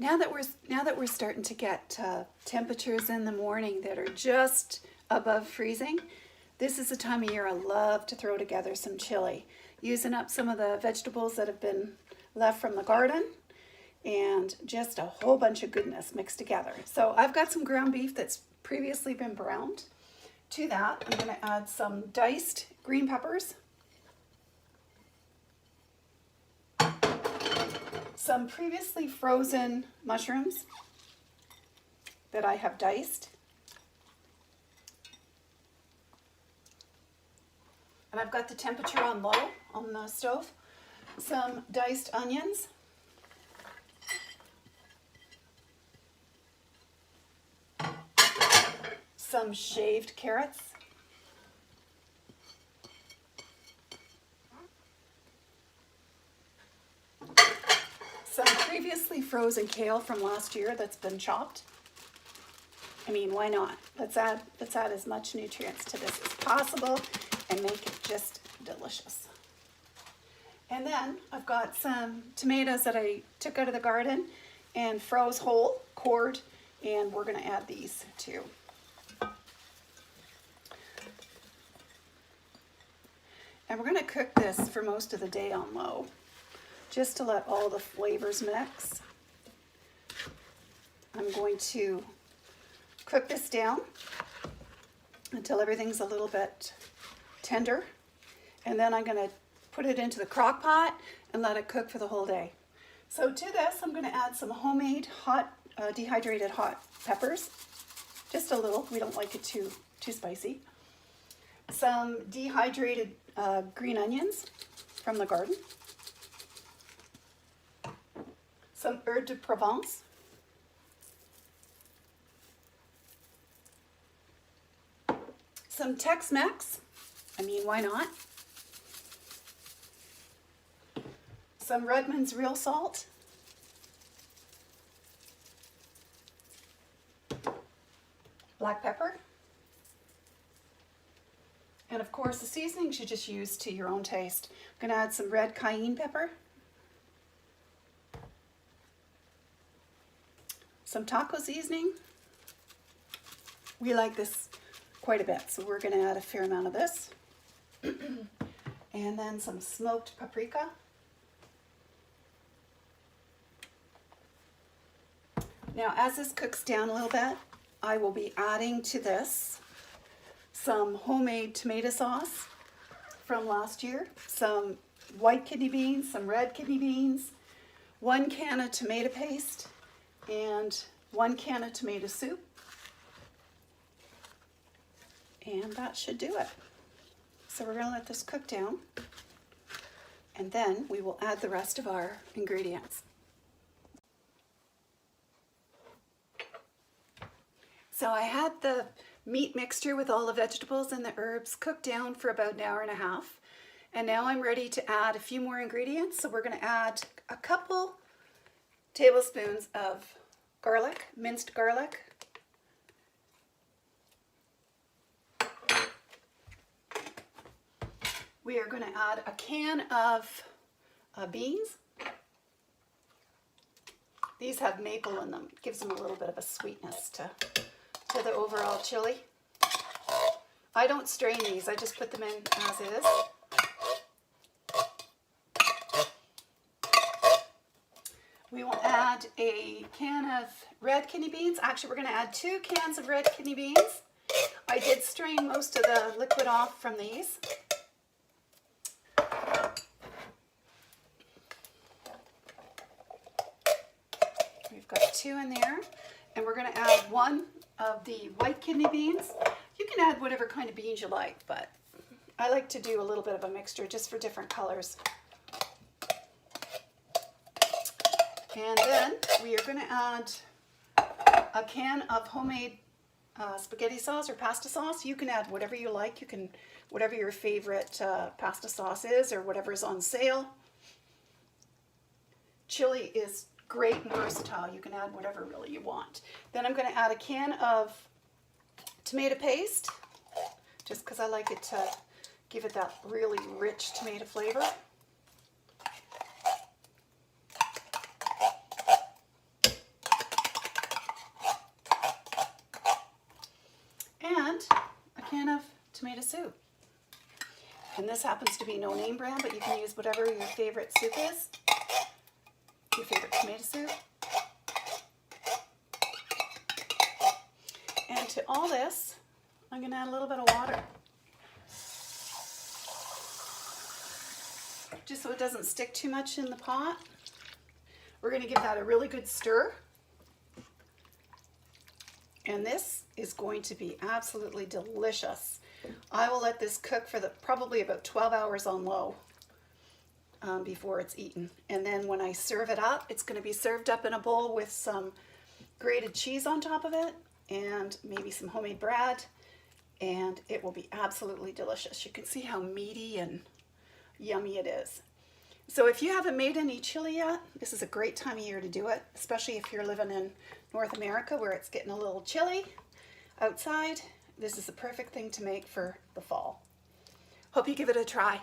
Now that we're starting to get temperatures in the morning that are just above freezing, this is the time of year I love to throw together some chili, using up some of the vegetables that have been left from the garden and just a whole bunch of goodness mixed together. So I've got some ground beef that's previously been browned. To that, I'm going to add some diced green peppers, some previously frozen mushrooms that I have diced, and I've got the temperature on low on the stove, some diced onions, some shaved carrots, some previously frozen kale from last year that's been chopped. I mean, why not? Let's add as much nutrients to this as possible and make it just delicious. And then I've got some tomatoes that I took out of the garden and froze whole, cored, and we're going to add these too. And we're going to cook this for most of the day on low, just to let all the flavors mix. I'm going to cook this down until everything's a little bit tender, and then I'm going to put it into the crock pot and let it cook for the whole day. So to this, I'm going to add some homemade hot, dehydrated hot peppers, just a little. We don't like it too spicy. Some dehydrated green onions from the garden, some herbes de Provence, some Tex-Mex, I mean, why not? Some Redmond's real salt, black pepper, and of course the seasonings you just use to your own taste. I'm going to add some red cayenne pepper, some taco seasoning. We like this quite a bit, so we're going to add a fair amount of this. And then some smoked paprika. Now as this cooks down a little bit, I will be adding to this some homemade tomato sauce from last year, some white kidney beans, some red kidney beans, 1 can of tomato paste, and 1 can of tomato soup. And that should do it. So we're going to let this cook down, and then we will add the rest of our ingredients. So I had the meat mixture with all the vegetables and the herbs cooked down for about an hour and a half. And now I'm ready to add a few more ingredients. So we're going to add a couple tablespoons of garlic, minced garlic. We are going to add a can of beans. These have maple in them. It gives them a little bit of a sweetness to the overall chili. I don't strain these, I just put them in as is. We will add a can of red kidney beans. Actually, we're going to add 2 cans of red kidney beans. I did strain most of the liquid off from these. We've got 2 in there, and we're going to add 1 of the white kidney beans. You can add whatever kind of beans you like, but I like to do a little bit of a mixture just for different colors. And then we are going to add a can of homemade spaghetti sauce or pasta sauce. You can add whatever you like. You can, whatever your favorite pasta sauce is or whatever is on sale. Chili is great and versatile. You can add whatever really you want. Then I'm going to add a can of tomato paste, just because I like it to give it that really rich tomato flavor. tomato soup. And this happens to be no name brand, but you can use whatever your favorite soup is, your favorite tomato soup. And to all this, I'm going to add a little bit of water, just so it doesn't stick too much in the pot. We're going to give that a really good stir. And this is going to be absolutely delicious. I will let this cook for probably about 12 hours on low before it's eaten. And then when I serve it up, it's going to be served up in a bowl with some grated cheese on top of it and maybe some homemade bread. And it will be absolutely delicious. You can see how meaty and yummy it is. So if you haven't made any chili yet, this is a great time of year to do it, especially if you're living in North America where it's getting a little chilly outside. This is the perfect thing to make for the fall. Hope you give it a try.